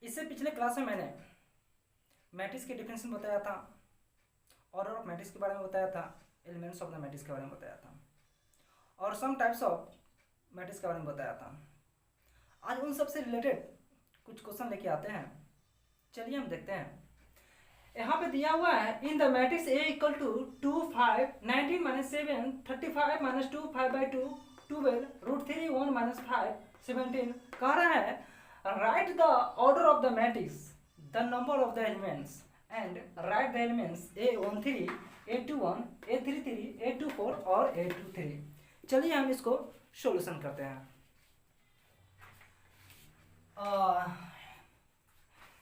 इससे पिछले क्लास में मैंने मैट्रिक्स की डिफिनेशन बताया था, ऑर्डर ऑफ मैट्रिक्स के बारे में बताया था, एलिमेंट्स ऑफ द मैट्रिक्स के बारे में बताया था और सम टाइप्स ऑफ मैट्रिक्स के बारे में बताया था। आज उन सब से रिलेटेड कुछ क्वेश्चन लेके आते हैं, चलिए हम देखते हैं। यहाँ पे दिया हुआ है in the matrix A equal to 2 5 19 minus 7 35 minus 2 5/2 12 √3 1 minus 5 17 कह रहा है right the order of the matrix the number of the elements and right the elements A13 A21 A33 A24 और A23। चलिए हम इसको सॉल्यूशन करते हैं।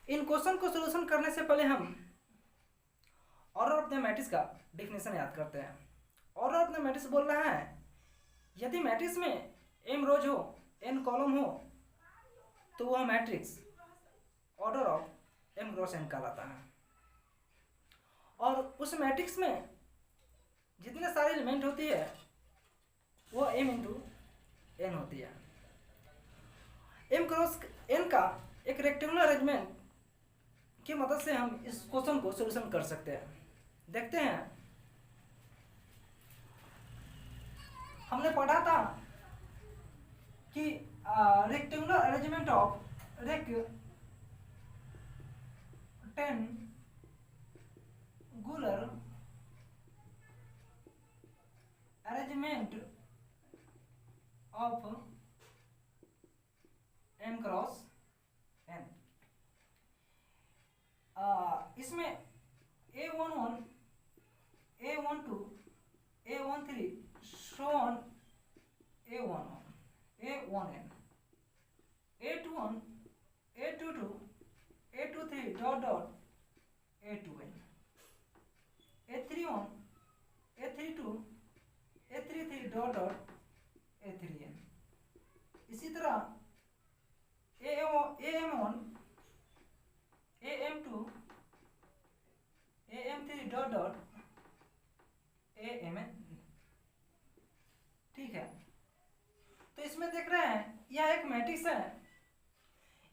इन क्वेश्चन को सॉल्यूशन करने से पहले हम ऑर्डर ऑफ द मैट्रिक्स का डेफिनेशन याद करते हैं। ऑर्डर ऑफ द मैट्रिक्स बोल रहा है यदि मैट्रिक्स में m रोज हो n कॉलम हो तो वह matrix order of m cross n कहलाता है। और उस मैट्रिक्स में जितने सारे एलिमेंट होती है वो m इंटू n होती है। m क्रॉस n का एक रेक्टेंगुलर अरेंजमेंट की मदद से हम इस क्वेश्चन को सॉल्यूशन कर सकते हैं। देखते हैं, हमने पढ़ा था कि rectangular arrangement of rectangular arrangement of m cross n। इसमें A11 A12 A13 so on A11 A1n A21 A22 A23 dot A2n A31 A32 A33 dot A3n। इसी तरह AM1 AM2 AM3 dot AMN। ठीक है, तो इसमें देख रहे हैं यह एक मैट्रिक्स है,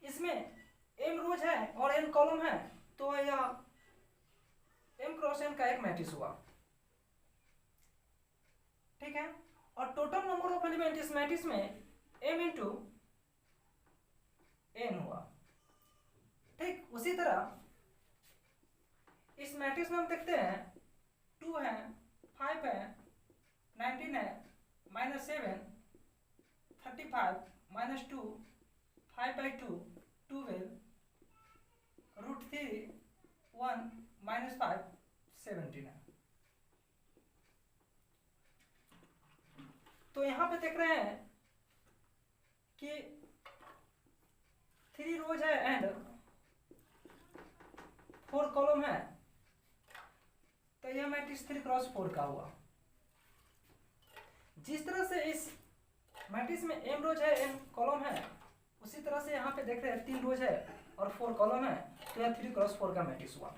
इसमें m रोज है और n कॉलम है, तो यह m क्रॉस n का एक मैट्रिक्स हुआ। ठीक है, और टोटल नंबर ऑफ एलिमेंट इस मैट्रिक्स में m इंटू n हुआ। ठीक उसी तरह इस मैट्रिक्स में हम देखते हैं 2 है 5 है 19 है -7 35 -2 5/2 12 √3 1 -5 17 है। तो यहां पे देख रहे हैं कि 3 रोज है एंड 4 कॉलम है, तो यह मैट्रिक्स 3 क्रॉस 4 का हुआ। जिस तरह से इस मैट्रिक्स में m रोज है n कॉलम है, उसी तरह से यहाँ पे देख रहे हैं 3 रोज है और 4 कॉलम है, तो यह 3 क्रॉस 4 का मैट्रिक्स हुआ।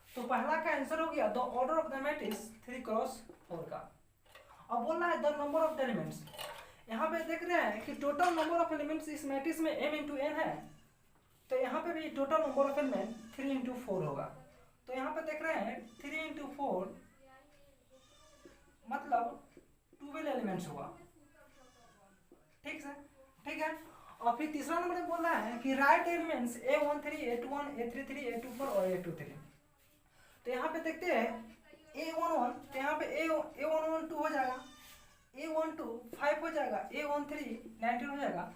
तो पहला का आंसर हो गया the order of the matrix 3 cross 4 का। अब बोलना है the number of the elements. यहाँ पे देख रहे हैं कि टोटल नंबर ऑफ एलिमेंट्स इस मैट्रिक्स में m इंटू n है, तो यहाँ पे भी total number of element 3 into 4 होगा। तो यहाँ पे देख रहे हैं 3 इंटू 4 मतलब 12 एलिमेंट्स हुआ। ठीक है, ठीक है। और फिर तीसरा नंबर बोल रहा है कि right elements A13 A21 A33 A24 और A23। तो यहाँ पे देखते हैं A11, तो यहाँ पे A11 2 हो जाएगा, A12 5 हो जाएगा, A13 19 हो जाएगा।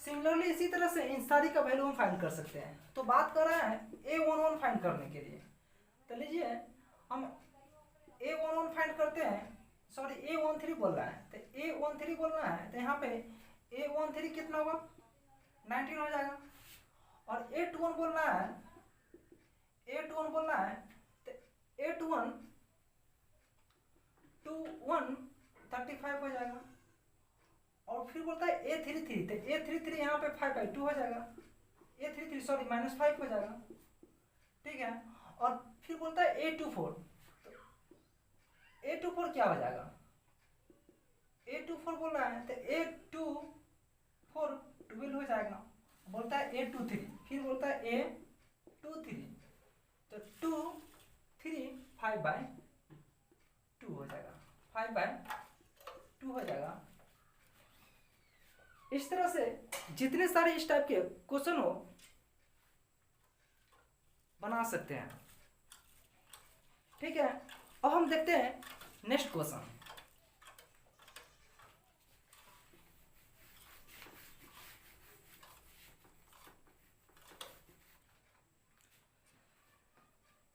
सिमिलरली इसी तरह से इन सारी का वैल्यू हम फाइंड कर सकते हैं। तो बात कर रहा है A11 फाइंड करने के लिए, तो लीजिए हम A11 फाइंड करते हैं। सॉरी A13 बोल रहा है, तो A13 बोल रहा है, तो यहाँ पे A13 कितना होगा 19 हो जाएगा। और A21 बोल रहा है, A21 बोल रहा है, तो A21 21 35 हो जाएगा। और फिर बोलता है A33, तो A33 यहाँ पे 5/2 हो जाएगा, A33 सॉरी -5 हो जाएगा। ठीक है, और फिर बोलता है A24, A24 क्या हो जाएगा, A24 बोल रहा है, तो A24 12 हो जाएगा। बोलता है A23, फिर बोलता है A23, तो 2 3 5/2 हो जाएगा, 5/2 हो जाएगा। इस तरह से जितने सारे इस टाइप के क्वेश्चन हो बना सकते हैं। ठीक है, अब हम देखते हैं नेक्स्ट क्वेश्चन।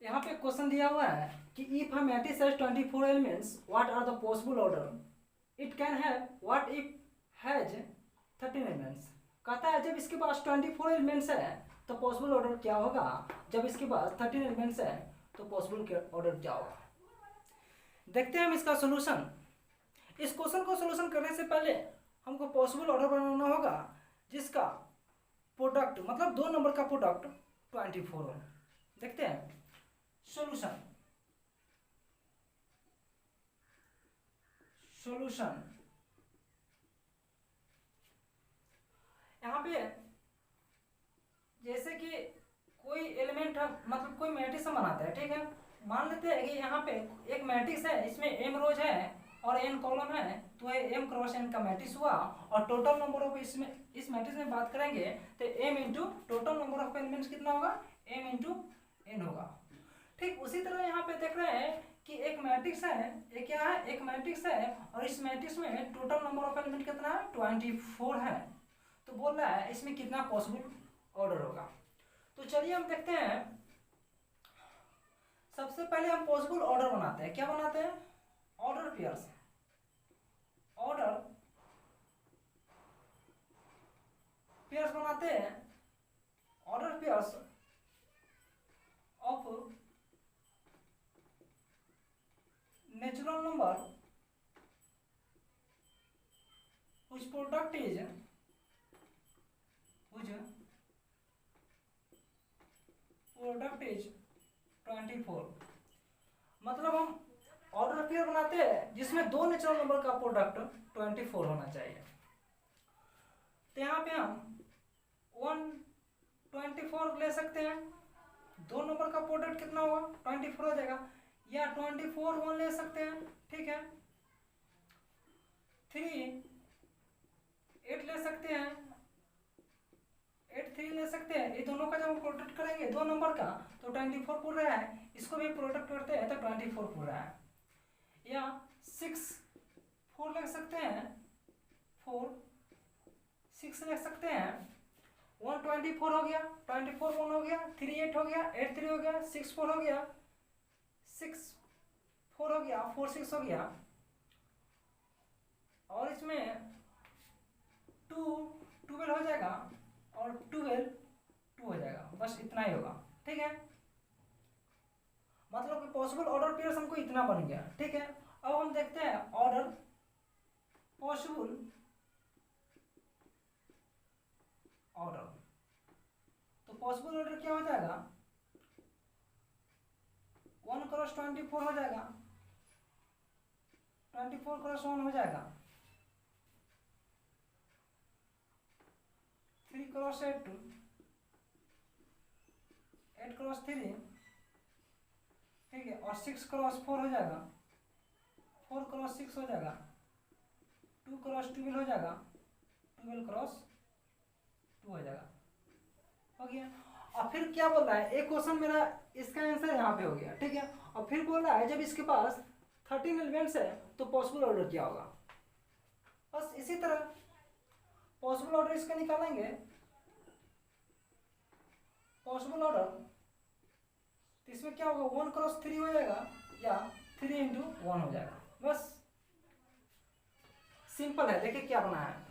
यहाँ पे क्वेश्चन दिया हुआ है कि if a matrix has 24 elements what are the possible order it can have, what if has 13 elements. कहता है जब इसके पास 24 एलिमेंट्स है तो पॉसिबल ऑर्डर क्या होगा, जब इसके पास 13 एलिमेंट्स है तो पॉसिबल ऑर्डर क्या होगा। देखते हैं हम इसका सोल्यूशन। इस क्वेश्चन को सोल्यूशन करने से पहले हमको पॉसिबल ऑर्डर बनाना होगा जिसका प्रोडक्ट मतलब 2 नंबर का प्रोडक्ट 24 हो। देखते हैं सॉल्यूशन। यहाँ पे जैसे कि कोई एलिमेंट हम मतलब कोई मैट्रिक्स हम बनाते हैं, ठीक है। मान लेते हैं कि यहाँ पे एक मैट्रिक्स है, इसमें m रोज है और n कॉलम है, तो ये m क्रॉस n का मैट्रिक्स हुआ। और टोटल नंबर ऑफ इसमें इस मैट्रिक्स में बात करेंगे तो m into total number of elements कितना होगा, m इंटू n होगा। ठीक उसी तरह यहाँ पे देख रहे हैं कि एक मैट्रिक्स है, एक क्या है, एक मैट्रिक्स है और इस मैट्रिक्स में टोटल नंबर ऑफ एलिमेंट कितना है, 24 है। तो बोल रहा है इसमें कितना पॉसिबल ऑर्डर होगा। तो चलिए हम देखते हैं। सबसे पहले हम पॉसिबल ऑर्डर बनाते हैं। क्या बनाते हैं, ऑर्डर पेयर्स। ऑर्डर पेयर्स बनाते हैं, order pairs of natural number whose product is 24। मतलब हम ऑर्डर पेयर बनाते हैं जिसमें 2 नेचुरल नंबर का प्रोडक्ट 24 होना चाहिए। तो यहाँ पे हम 124 ले सकते हैं, 2 नंबर का प्रोडक्ट कितना होगा, 24 हो जाएगा। या 24 1 ले सकते हैं, ठीक है। 3 8 ले सकते हैं, 8 3 ले सकते हैं। ये दोनों का जब हम प्रोडक्ट करेंगे 2 नंबर का तो 24 पूरा है, इसको भी प्रोडक्ट करते हैं तो 24 पूरा है। या 6 4 ले सकते हैं, 4 6 ले सकते हैं। 124 हो गया, 24 1 हो गया, 3 8 हो गया, 8 3 हो गया, 6 4 हो गया, 6 4 हो गया, 4 6 हो गया। और इसमें 2 12 हो जाएगा और 12 2 हो जाएगा, बस इतना ही होगा, ठीक है। मतलब कि पॉसिबल ऑर्डर पेयर्स हमको इतना बन गया, ठीक है। अब हम देखते हैं ऑर्डर पॉसिबल ऑर्डर। तो पॉसिबल ऑर्डर क्या हो जाएगा, 1 क्रॉस 24 हो जाएगा, 24 क्रॉस 1 हो जाएगा, 3 क्रॉस 8 8 क्रॉस 3, ठीक है। और 6 क्रॉस 4 हो जाएगा, 4 क्रॉस 6 हो जाएगा, 2 क्रॉस 12 हो जाएगा, 12 क्रॉस 2 हो जाएगा, हो गया। और फिर क्या बोल रहा है, एक क्वेश्चन मेरा इसका आंसर यहाँ पे हो गया, ठीक है। और फिर बोल रहा है जब इसके पास 13 एलिमेंट्स है तो पॉसिबल ऑर्डर क्या होगा। बस इसी तरह पॉसिबल ऑर्डर इसका निकालेंगे। पॉसिबल ऑर्डर तो इसमें क्या होगा, 1 क्रॉस 3 हो जाएगा या 3 इंटू 1 हो जाएगा, बस सिंपल है। देखिए क्या बना है,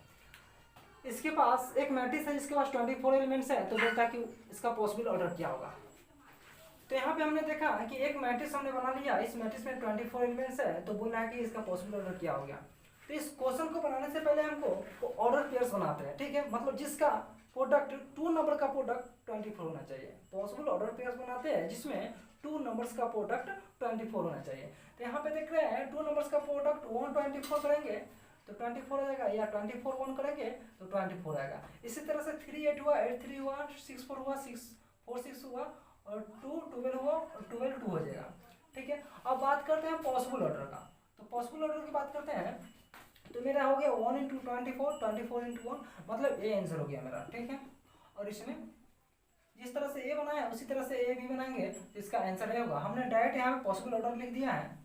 इसके पास एक मैट्रिक्स है जिसके पास 24 एलिमेंट्स है, तो बोलता है कि इसका पॉसिबल ऑर्डर क्या होगा। तो यहाँ पे हमने देखा कि एक मैट्रिक्स हमने बना लिया, इस मैट्रिक्स में 24 एलिमेंट्स है, तो बोल रहा है कि इसका पॉसिबल ऑर्डर क्या हो गया। तो इस क्वेश्चन को बनाने से पहले हमको ऑर्डर पेयर्स बनाते हैं, ठीक है। मतलब जिसका प्रोडक्ट 2 नंबर का प्रोडक्ट 24 होना चाहिए। पॉसिबल ऑर्डर पेयर्स बनाते हैं जिसमें 2 नंबर्स का प्रोडक्ट 24 होना चाहिए। तो यहाँ पे देख रहे हैं 2 नंबर्स का प्रोडक्ट 124 करेंगे तो 24 आ जाएगा, या 24 1 करेंगे तो 24 आएगा। इसी तरह से 3 8 हुआ, 8 3 हुआ, 6 4 हुआ, 6 4 6 हुआ, और 2 12 हुआ, और 12 2 हो जाएगा। ठीक है, अब बात करते हैं पॉसिबल ऑर्डर का। तो पॉसिबल ऑर्डर की बात करते हैं, तो मेरा हो गया 1 × 24, 24 × 1, मतलब ए आंसर हो गया मेरा। ठीक है, और इसमें जिस तरह से ए बनाया उसी तरह से ए भी बनाएंगे, तो इसका आंसर ए होगा। हमने डायरेक्ट यहाँ पे पॉसिबल ऑर्डर लिख दिया है,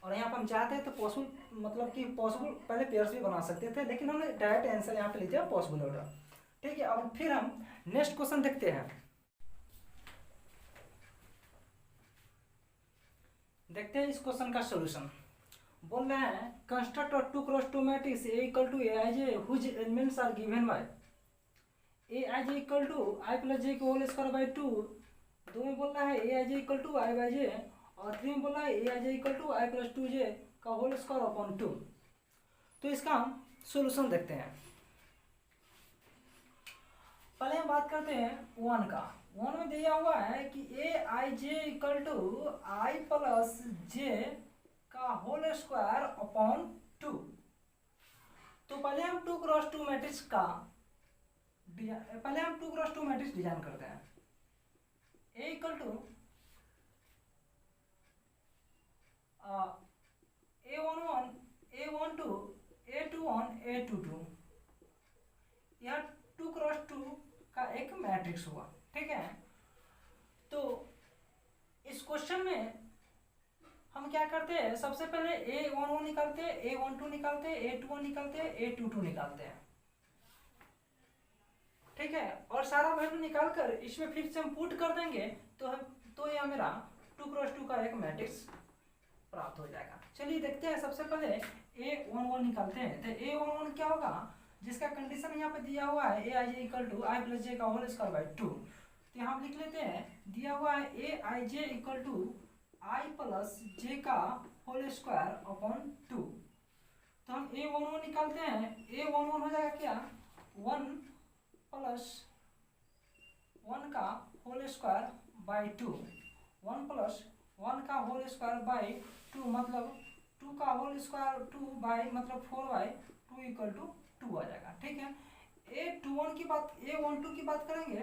और यहाँ पर हम चाहते हैं तो पॉसिबल मतलब कि पॉसिबल पहले पेयर्स भी बना सकते थे, लेकिन हमने डायरेक्ट आंसर यहाँ पे लिख दिया पॉसिबल ऑर्डर। ठीक है, अब फिर हम नेक्स्ट क्वेश्चन देखते हैं। देखते हैं इस क्वेश्चन का सॉल्यूशन। बोल रहे हैं कंस्ट्रक्ट और 2 × 2 matrix A = Aij whose elements are given by Aij = I + j के होल स्क्वायर बाई 2। 2 में बोल रहा है Aij = I/j, और 3 में बोल रहा है Aij = I + 2j का होल स्क्वायर अपॉन 2। तो इसका हम सॉल्यूशन देखते हैं। पहले हम बात करते हैं 1 का। 1 में दिया हुआ है कि Aij = I + j का होल स्क्वायर अपॉन 2। तो पहले हम 2 × 2 मैट्रिक्स का डिजाइन करते हैं। A = A11 A12 A21 A22, यह 2 × 2 का एक मैट्रिक्स हुआ। ठीक है, तो इस क्वेश्चन में हम क्या करते हैं, सबसे पहले A11 निकालते हैं, A12 निकालते हैं, A21 निकालते हैं, A22 निकालते हैं। ठीक है, और सारा वैल्यू निकाल कर इसमें फिर से हम पुट कर देंगे, तो यह मेरा 2 × 2 का एक मैट्रिक्स प्राप्त हो जाएगा। चलिए देखते हैं, सबसे पहले A11 निकालते हैं। तो A11 क्या होगा, जिसका कंडीशन यहाँ पे दिया हुआ है Aij = I + j का होल स्क्वायर बाई 2। तो यहाँ लिख लेते हैं, दिया हुआ है Aij = I + j का होल स्क्वायर अपॉन 2। तो हम A11 निकालते हैं। A11 हो जाएगा क्या, 1 + 1 का होल स्क्वायर बाई 2। 1 + 1 का होल स्क्वायर बाई 2 मतलब 2 का होल स्क्वायर 2 बाई मतलब 4/2 = 2 आ जाएगा। ठीक है, A12 की बात करेंगे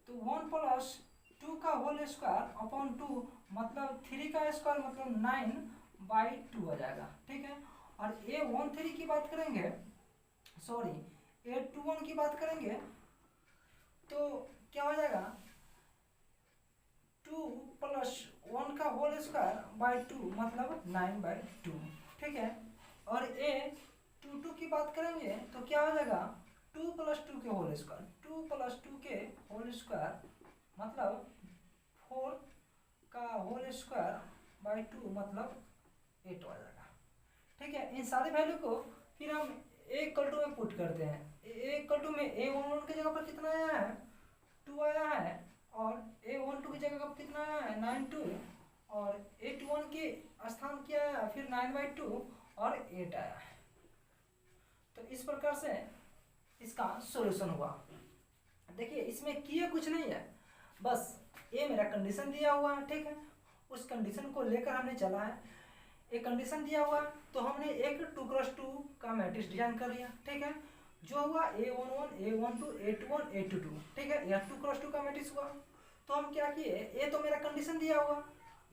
तो 1 + 2 का होल स्क्वायर अपॉन 2 मतलब 3 का स्क्वायर मतलब 9/2 आ जाएगा। ठीक है, और A13 की बात करेंगे, सॉरी A21 की बात करेंगे तो क्या हो जाएगा, 2 + 1 का होल स्क्वायर बाई 2 मतलब 9/2। ठीक है, और A22 की बात करेंगे तो क्या हो जाएगा, 2 + 2 के होल स्क्वायर, 2 + 2 के होल स्क्वायर मतलब 4 का होल स्क्वायर बाई 2 मतलब 8 आ जाएगा। ठीक है, इन सारे वैल्यू को फिर हम A = में पुट करते हैं। A = में A11 की जगह पर कितना आया है, 2 आया है, और A12 की जगह पर कितना आया है, 9/2, और A21 के स्थान क्या आया फिर 9/2 और 8 आया है। तो इस प्रकार से इसका सॉल्यूशन हुआ। देखिए इसमें किए कुछ नहीं है, बस ये मेरा कंडीशन दिया हुआ है। ठीक है, उस कंडीशन को लेकर हमने चला है। एक कंडीशन दिया हुआ तो हमने एक 2 × 2 का मैट्रिक्स डिजाइन कर लिया। ठीक है, जो हुआ A11 A12 A21 A22। ठीक है, यह 2 × 2 का मैट्रिक्स हुआ। तो हम क्या किए, ये तो मेरा कंडीशन दिया हुआ,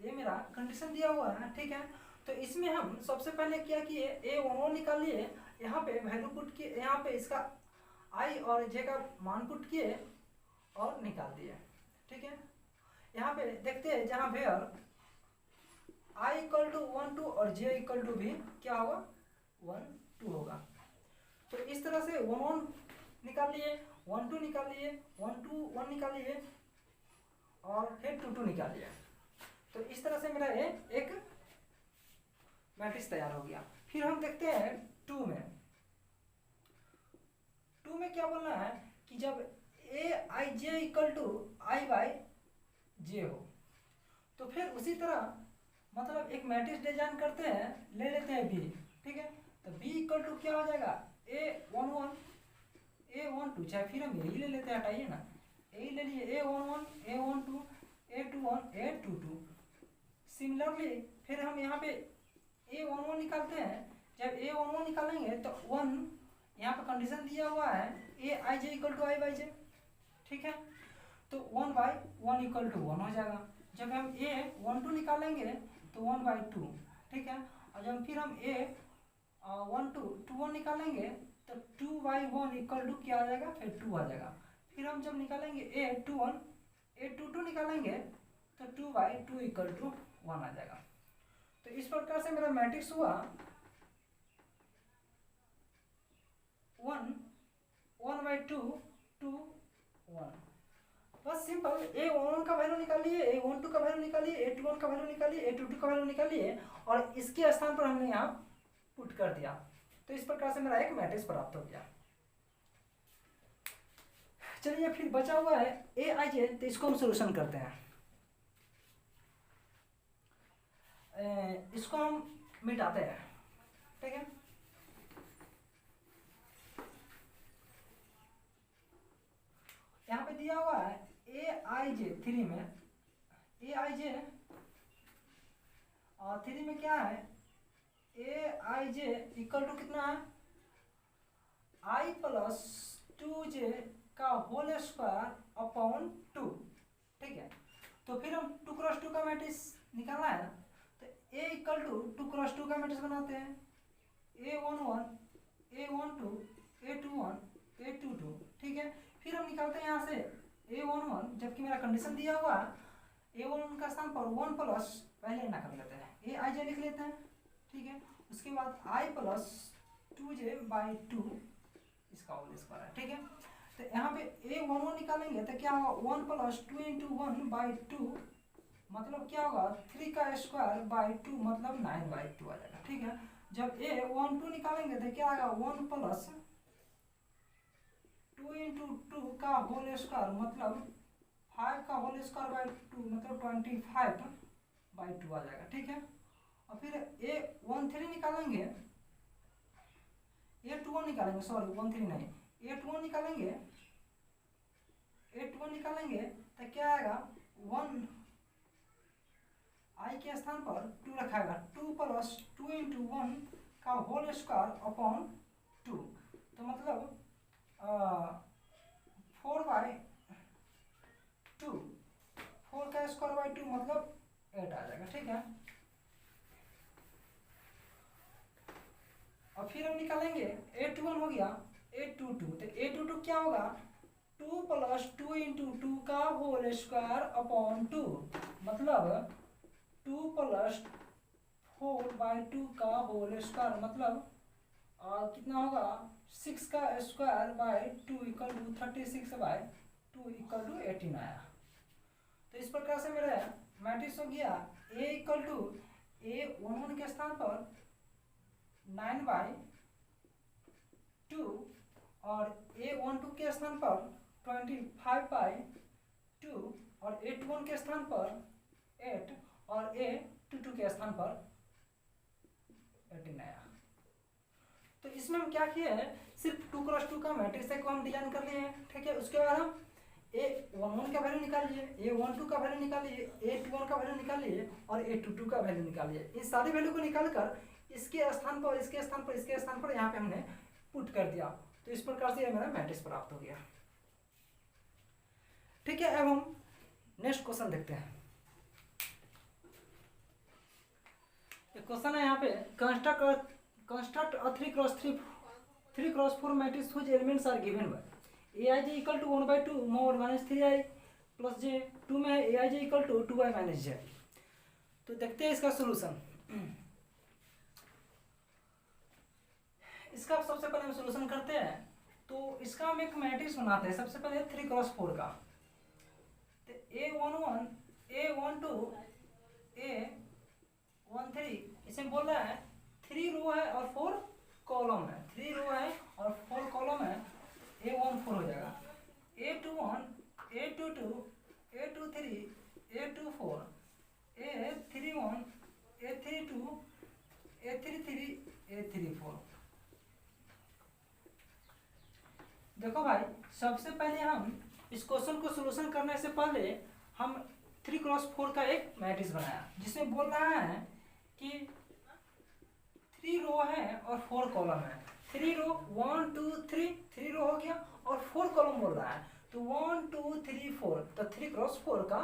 ये मेरा कंडीशन दिया हुआ है। ठीक है, तो इसमें हम सबसे पहले क्या किए, A11 निकाल लिए, यहाँ पे वैल्यू पुट किए, यहाँ पे इसका I और J का मान पुट किए और निकाल दिए। ठीक है, यहाँ पे देखते हैं जहाँ वेयर I = 1 2 और J = भी क्या होगा, 1 2 होगा। तो इस तरह से 1 1 निकाल लिए, 1 2 निकाल लिए, 1 2 1 निकाल लिए, और फिर 2 2 निकाल लिया। तो इस तरह से मेरा एक मैट्रिक्स तैयार हो गया। फिर हम देखते हैं 2 में। 2 में क्या बोलना है कि जब Aij = I/j हो, तो फिर उसी तरह मतलब एक मैट्रिक्स डिजाइन करते हैं, ले लेते हैं B। ठीक है, तो B = क्या हो जाएगा, A11 A12, चाहे फिर हम यही ले लेते हैं, हटाइए ना, यही ले लिए A11 A12 A21 A22। Similarly फिर हम यहाँ पे A11 निकालते हैं, जब A11 निकालेंगे तो 1 यहाँ पर कंडीशन दिया हुआ है Aij इक्वल टू I/j, ठीक है, तो 1/1 इक्वल टू 1 हो जाएगा। जब हम A12 निकालेंगे तो 1/2, ठीक है, और जब फिर हम A21 निकालेंगे तो 2/1 इक्वल टू क्या आ जाएगा, फिर 2 आ जाएगा। फिर हम जब निकालेंगे A22 निकालेंगे तो 2/2 इक्वल टू 1 आ जाएगा। तो इस प्रकार से मेरा मैट्रिक्स हुआ 1/2 2 1। बस सिंपल, A11 का वैल्यू निकालिए, A12 का वैल्यू निकालिए, A21 का वैल्यू निकालिए, A22 का वैल्यू निकालिए और इसके स्थान पर हमने यहाँ पुट कर दिया। तो इस प्रकार से मेरा एक मैट्रिक्स प्राप्त हो गया। चलिए फिर बचा हुआ है Aij, तो इसको हम सोल्यूशन करते हैं। इसको हम मिटाते हैं, ठीक है। यहाँ पे दिया हुआ है Aij 3 में, Aij 3 में क्या है, Aij इक्वल टू कितना है, I प्लस 2j का होल स्क्वायर अपॉन 2, ठीक है। तो फिर हम 2 क्रॉस 2 का मैट्रिक्स निकालना है ना, तो A इक्वल टू 2 क्रॉस 2 का मैट्रिक्स बनाते हैं, A11 A12 A21 A22, ठीक है। फिर हम निकालते हैं यहाँ से A11, जबकि मेरा कंडीशन दिया हुआ A11 का स्थान पर 1 प्लस पहले ना कर लेते हैं, Aij लिख लेते हैं, ठीक है। उसके बाद I प्लस 2j/2 इसका होल स्क्वायर है, ठीक है। तो यहाँ पे A11 निकालेंगे तो क्या होगा, 1 प्लस 2 इंटू 1/2 मतलब क्या होगा, 3 का स्क्वायर बाई 2 मतलब 9/2 आ जाएगा, ठीक है। जब A12 निकालेंगे तो क्या आएगा, 1 प्लस 2 इंटू 2 का होल स्क्वायर मतलब 5 का होल स्क्वायर बाई 2 मतलब 25/2 आ जाएगा, ठीक है। और फिर A13 निकालेंगे, A21 निकालेंगे, सॉरी 13 नहीं, A21 निकालेंगे, A21 निकालेंगे तो क्या आएगा, 1 I के स्थान पर 2 रखाएगा, 2 प्लस 2 इंटू 1 का होल स्क्वायर अपॉन 2, तो मतलब 4/2, 4 का स्क्वायर बाई 2 मतलब 8 आ जाएगा, ठीक है। और फिर हम निकालेंगे A21 हो गया, A22 तो A22 क्या होगा, 2 प्लस 2 इंटू 2 का होल स्क्वायर अपॉन 2 मतलब 2 प्लस 4/2 का होल स्क्वायर मतलब कितना होगा, 6 का square by 2 equal to 36/2 equal to 18 आया। तो इस प्रकार से मेरा मैट्रिक्स हो गया A इक्वल टू A11 के स्थान पर 9/2 और A12 के स्थान पर 25/2 और A21 के स्थान पर 8 और A22 के स्थान पर 18 आया। तो इसमें हम क्या किए हैं, सिर्फ 2 क्रॉस 2 का मैट्रिक्स को हम डिजाइन कर लिए हैं, ठीक है। उसके बाद हम A11 का वैल्यू निकालिए, A12 का वैल्यू निकालिए, A21 का वैल्यू निकालिए और A22 का वैल्यू निकालिए। इन सारी वैल्यू को निकालकर इसके स्थान पर इसके स्थान पर इसके स्थान पर यहाँ पे हमने पुट कर दिया। तो इस प्रकार से ये मेरा मैट्रिक्स प्राप्त हो गया, ठीक है। अब हम नेक्स्ट क्वेश्चन देखते हैं। क्वेश्चन है यहाँ पे, construct a 3x4 matrix whose elements are given by Aij equal to 1/2 mod -3i plus j, 2 में Aij equal to 2i - j। तो देखते हैं इसका सोल्यूशन। इसका सबसे पहले हम सोल्यूशन करते हैं। तो इसका हम एक मैट्रिक्स बनाते हैं, सबसे पहले 3x4 का। तो A11 A12 A13 इसमें बोल रहा है 3 रो है और 4 कॉलम है, 3 रो है और 4 कॉलम है, A14 हो जाएगा। A21 A22 A23 A24 A31 A32 A33 A34। देखो भाई, सबसे पहले हम इस क्वेश्चन को सोल्यूशन करने से पहले हम 3x4 का एक मैट्रिक्स बनाया, जिसमें बोल रहा है कि 3 रो है और 4 कॉलम है। 3 रो 1 2 3, 3 रो हो गया और 4 कॉलम बोल रहा है, तो 1 2 3 4, तो 3 क्रॉस 4 का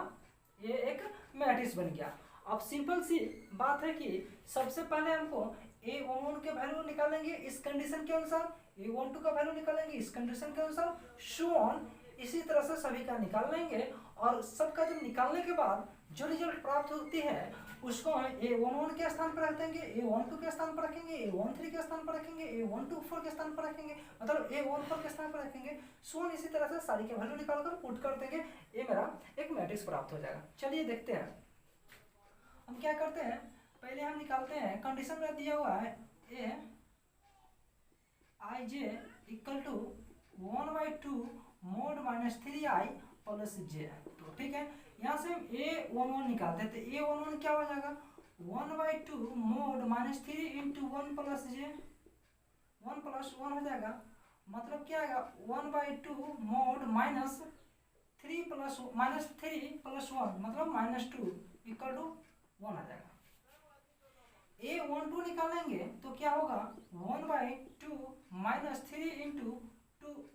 ये एक मैट्रिक्स बन गया। अब सिंपल सी बात है कि सबसे पहले हमको A11 के वैल्यू निकालेंगे इस कंडीशन के अनुसार, A12 का वैल्यू निकालेंगे इस कंडीशन के अनुसार, सो ऑन, इसी तरह से सभी का निकाल लेंगे। और सबका जब निकालने के बाद जो रिजल्ट प्राप्त होती है उसको A11 के स्थान पर रख देंगे, A12 के स्थान पर रखेंगे, A13 के स्थान पर रखेंगे, A124 के स्थान पर रखेंगे, मतलब A14 के स्थान पर रखेंगे, सो ऑन, इसी तरह से सारी के वैल्यू निकाल कर पुट कर देंगे, ये मेरा एक मैट्रिक्स प्राप्त हो जाएगा। चलिए देखते हैं हम क्या करते हैं। पहले हम निकालते हैं, कंडीशन में दिया हुआ है A I J equal to 1/2 mod -3i plus J, तो ठीक है। यहाँ से हम A11 निकालते हैं, तो A11 क्या हो जाएगा 1/2 मोड -3 इंटू 1 प्लस जे, 1 प्लस 1 हो जाएगा, मतलब क्या आएगा 1/2 मोड -3 प्लस -1 मतलब -2 इक्वल टू 1 आ जाएगा। A12 निकालेंगे तो क्या होगा 1/2 -3 इंटू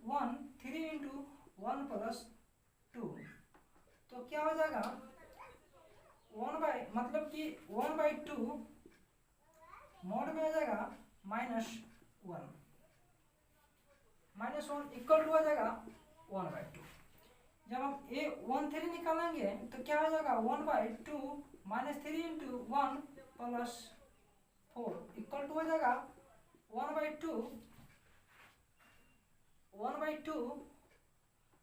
1 3 इंटू 1 प्लस 2, तो क्या हो जाएगा 1 मतलब कि 1/2 मोड में आ जाएगा -1 इक्वल टू आ जाएगा 1/2। जब हम A13 निकालेंगे तो क्या हो जाएगा 1/2 -3 इंटू 1 प्लस 4 इक्वल टू हो जाएगा 1/2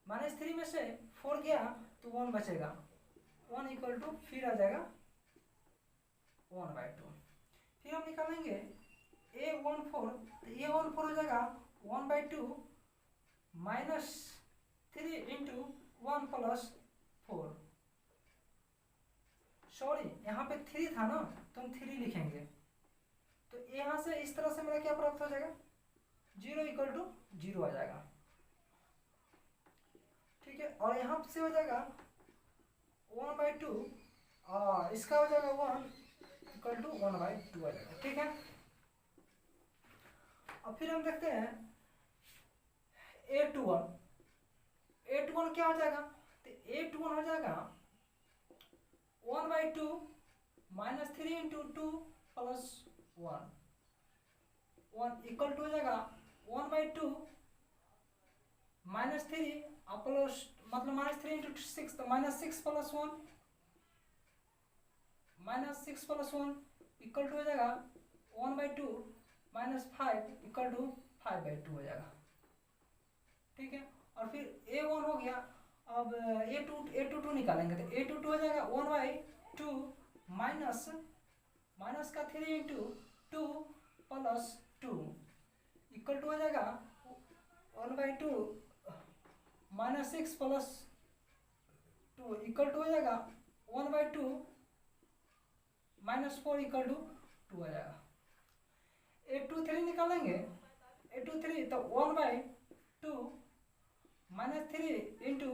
-3 में से 4 गया तो 1 बचेगा, 1 इक्वल टू फिर आ जाएगा 1/2। फिर हम निकालेंगे A14, तो A14 हो जाएगा 1/2 -3 इंटू 1 प्लस 4, सॉरी यहाँ पे 3 था ना तो हम 3 लिखेंगे, तो यहाँ से इस तरह से मेरा क्या प्राप्त हो जाएगा 0 इक्वल टू 0 आ जाएगा, ठीक है। और यहाँ से हो जाएगा 1/2 और इसका हो जाएगा 1 इक्वल टू 1/2 आ जाएगा, ठीक है। अब फिर हम देखते हैं A21 क्या हो जाएगा, तो A21 हो जाएगा 1/2 -3 इंटू 2 प्लस 1 इक्वल टू हो जाएगा 1/2 -3 प्लस मतलब -3 इंटू 6, तो -6 प्लस 1 इक्वल टू हो जाएगा 1/2 -5 इक्वल टू 5/2 हो जाएगा, ठीक है। और फिर A1 हो गया। अब A22 निकालेंगे तो A22 हो जाएगा 1/2 माइनस का 3 इंटू 2 प्लस 2 इक्वल टू हो जाएगा 1/2 -6 प्लस 2 इक्वल टू हो जाएगा 1/2 -4 इक्वल टू 2 आ जाएगा। A23 निकालेंगे, A23 तो 1/2 -3 इंटू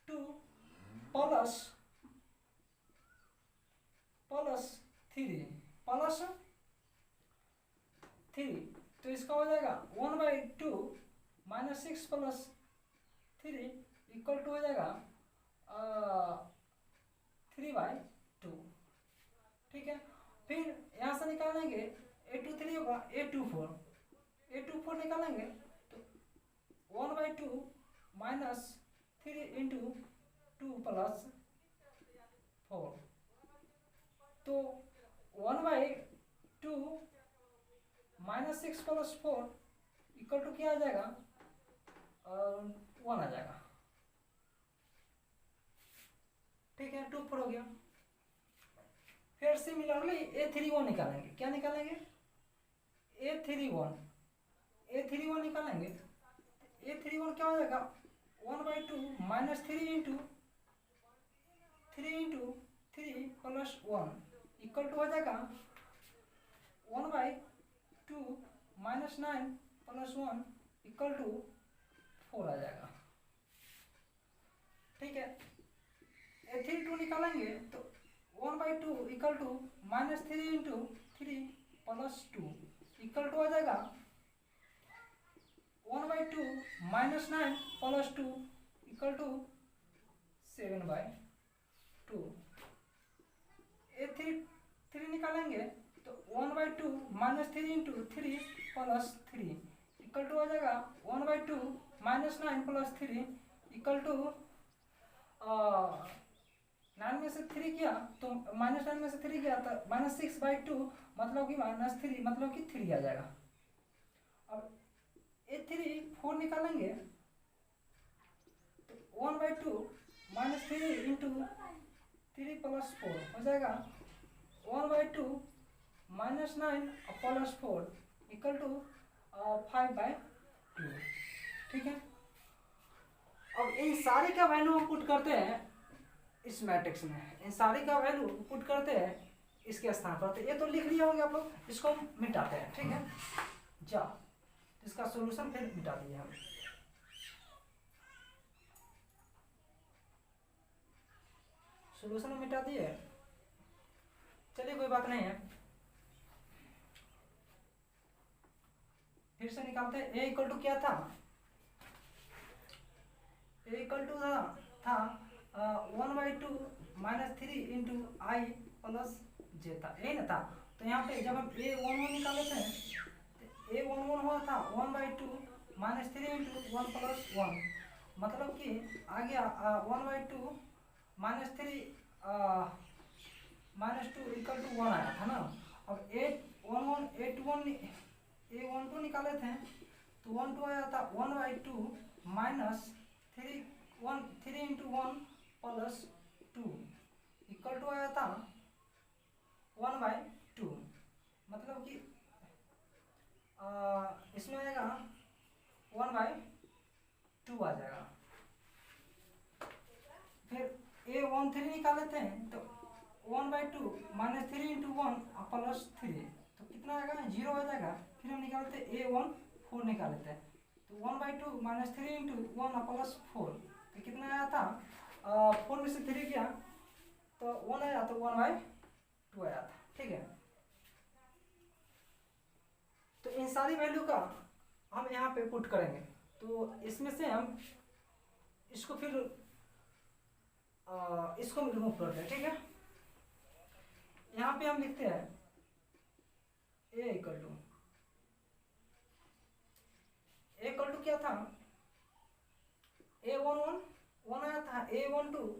2 प्लस 3 तो इसका हो जाएगा 1/2 -6 प्लस 3 इक्वल टू हो जाएगा 3/2, ठीक है। फिर यहाँ से निकालेंगे A23 होगा A24 निकालेंगे तो 1/2 -3 इंटू 2 प्लस 4, तो 1/2 -6 प्लस 4 इक्वल टू क्या आ जाएगा 1 आ जाएगा, ठीक है। 2 4 हो गया। फिर सिमिलरली A31 निकालेंगे, क्या निकालेंगे A31 निकालेंगे, A31 क्या हो जाएगा 1/2 -3 इंटू 3 प्लस 1 इक्वल टू हो जाएगा 1/2 -9 प्लस 1 इक्वल टू 4 आ जाएगा, ठीक है। A32 निकालेंगे तो 1/2 equal to -3 into 3 plus 2 equal to आ जाएगा 1/2 minus 9 plus 2 equal to 7/2। A three निकालेंगे तो 1/2 minus 3 into 3 plus 3 equal to आ जाएगा 1/2 माइनस 9 प्लस 3 इक्वल टू 9 में से 3 किया तो माइनस 9 में से 3 किया तो -6/2 मतलब कि -3 मतलब कि 3 आ जाएगा। अब A3 4 निकालेंगे तो 1/2 माइनस 3 इंटू 3 प्लस 4 हो जाएगा 1/2 माइनस 9 प्लस 4 इक्वल टू 5/2। ठीक है, अब इन सारी का वैल्यू हम पुट करते हैं इस मैट्रिक्स में, इन सारी का वैल्यू पुट करते हैं इसके स्थान पर। तो ये तो लिख लिया होगा आप लोग, इसको हम मिटाते हैं। ठीक है, जा इसका सॉल्यूशन फिर मिटा दिए हम। सॉल्यूशन में मिटा दिए, चलिए कोई बात नहीं है, फिर से निकालते हैं। ए इक्वल टू क्या था, ए इक्वल टू था 1/2 माइनस 3 इंटू आई प्लस जे था, यही ना था। तो यहाँ पे जब हम A11 निकाले थे तो A11 हुआ था 1/2 माइनस 3 इंटू 1 प्लस 1, मतलब कि आ गया 1/2 माइनस 3 माइनस 2 इक्वल टू 1 आया था ना। अब A12 निकाले थे तो 1 2 आया था 1/2 minus 3 into 1 plus 2 equal to आया था 1/2, मतलब कि इसमें आएगा 1/2 आ जाएगा। फिर A13 निकाले थे तो 1/2 माइनस 3 इंटू 1 प्लस 3 तो कितना आएगा 0 आ जाएगा। फिर हम निकालते A14 निकाले थे तो 1/2 माइनस 3 इंटू 1 प्लस 4 तो कितना आया था 4 में से 3 किया तो 1 आया तो 1/2 आया था। ठीक है, तो इन सारी वैल्यू का हम यहाँ पे पुट करेंगे। तो इसमें से हम इसको फिर इसको रिमूव करते हैं। ठीक है, यहाँ पे हम लिखते हैं A इक्वल टू क्या था, A11 1 आया था, A12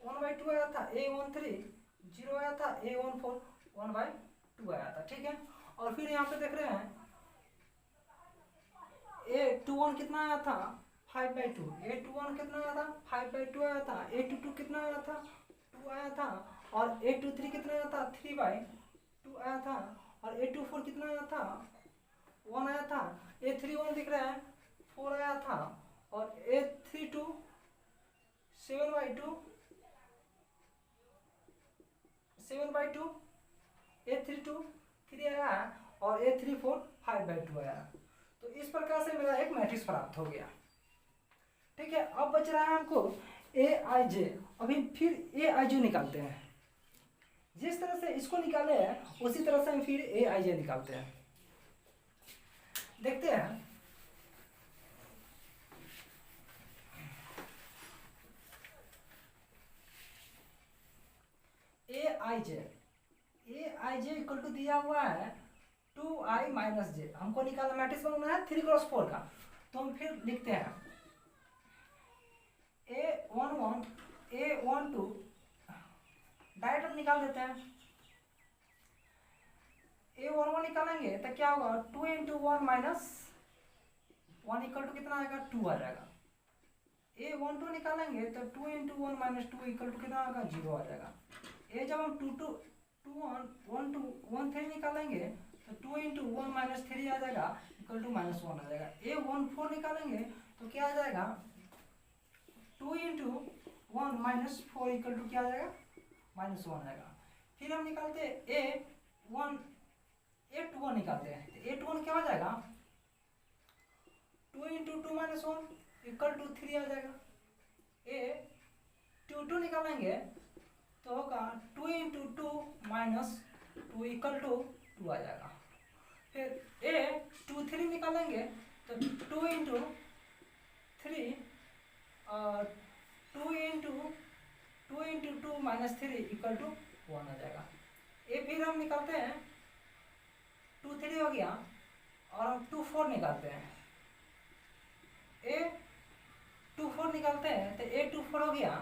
1/2 आया था, A13 0 आया था, A14 1/2 आया था। ठीक है, और फिर यहाँ पे देख रहे हैं A21 कितना आया था 5/2, A21 कितना आया था 5/2 आया था, A22 कितना आया था 2 आया था, और A23 कितना आया था 3/2 आया था, और A24 कितना आया था 1 आया था, A31 दिख रहा है 4 आया था, और A32 7/2 A32 3 आया, और A34 5/2 आया। तो इस प्रकार से मेरा एक मैट्रिक्स प्राप्त हो गया। ठीक है, अब बच रहा है हमको AIJ। अभी फिर AIJ निकालते हैं, जिस तरह से इसको निकाले हैं उसी तरह से हम फिर AIJ निकालते हैं। देखते हैं, AIJ इक्वल टू दिया हुआ है 2i माइनस जे। हमको निकालना मैट्रिक्स बनाना है 3x4 का। तो हम फिर लिखते हैं A11 A12 डायरेक्ट हम निकाल देते हैं। A11 निकालेंगे तो क्या होगा 2 इंटू 1 माइनस 1 इक्वल टू कितना आएगा 2 आ जाएगा। A12 निकालेंगे तो 2 इंटू 1 माइनस 2 इक्वल टू कितना आएगा 0 आ जाएगा। ए जब हम 1 3 निकालेंगे तो 2 इंटू 1 माइनस 3 आ जाएगा इक्वल टू -1 आ जाएगा। A14 निकालेंगे तो क्या आ जाएगा 2 इंटू 1 माइनस 4 इक्वल टू क्या आ जाएगा -1 आएगा। फिर हम निकालते हैं A21 निकालते हैं तो A21 क्या हो जाएगा 2 इंटू 2 माइनस 1 इक्वल टू 3 आ जाएगा। A22 निकालेंगे तो होगा 2 इंटू 2 माइनस 2 इक्वल टू 2 आ जाएगा। फिर ए 2 3 निकालेंगे तो 2 इंटू 3 और 2 इंटू 2 माइनस 3 इक्वल टू 1 आ जाएगा। ए फिर हम निकालते हैं 2 3 हो गया और हम 2 4 निकालते हैं। ए 2 4 निकालते हैं तो ए 2 4 हो गया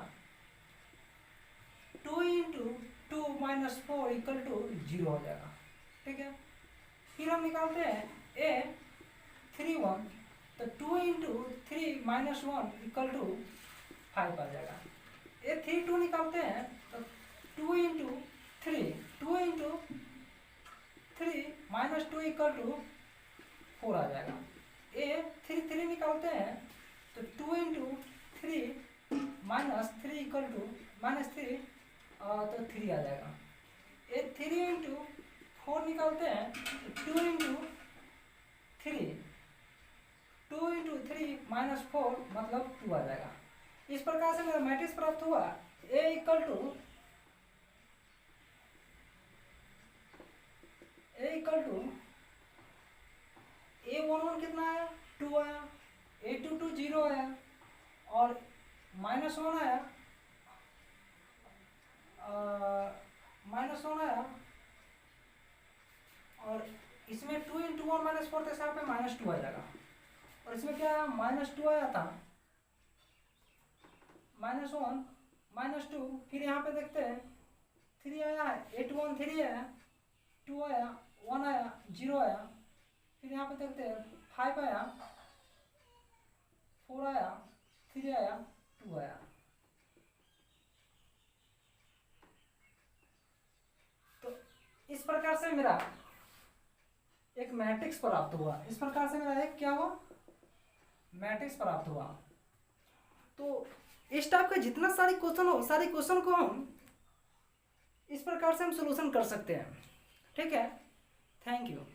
2 इंटू 2 माइनस 4 इक्वल टू 0 हो जाएगा। ठीक है, फिर हम निकालते हैं ए 3 1 तो 2 इंटू 3 माइनस 1 इक्वल टू 5 आ जाएगा। ए 3 2 निकालते हैं तो 2 इंटू 3 माइनस 2 इक्वल टू 4 आ जाएगा। ए 3 3 निकालते हैं तो 2 into 3 minus 3 equal to minus 3 तो 3 आ जाएगा। ए 3 इंटू 4 निकालते हैं तो 2 इंटू 3 माइनस 4 मतलब 2 आ जाएगा। इस प्रकार से मेरा मैट्रिक्स प्राप्त हुआ ए इक्वल टू A11 कितना आया 2 आया, A22 0 आया और -1 आया और इसमें 2 इंटू 1 माइनस 4 तो यहाँ पे -2 आ जाएगा। और इसमें क्या आया -2 आया था, -1 -2, फिर यहाँ पे देखते हैं 3 आया है, 81 3 आया, 2 आया, 1 आया, 0 आया, फिर यहाँ पे देखते हैं 5 आया, 4 आया, 3 आया, 2 आया। तो इस प्रकार से मेरा एक मैट्रिक्स प्राप्त हुआ। इस प्रकार से मेरा एक क्या हुआ मैट्रिक्स प्राप्त हुआ। तो इस टाइप का जितना सारे क्वेश्चन हो सारे क्वेश्चन को हम इस प्रकार से हम सॉल्यूशन कर सकते हैं। ठीक है, थैंक यू।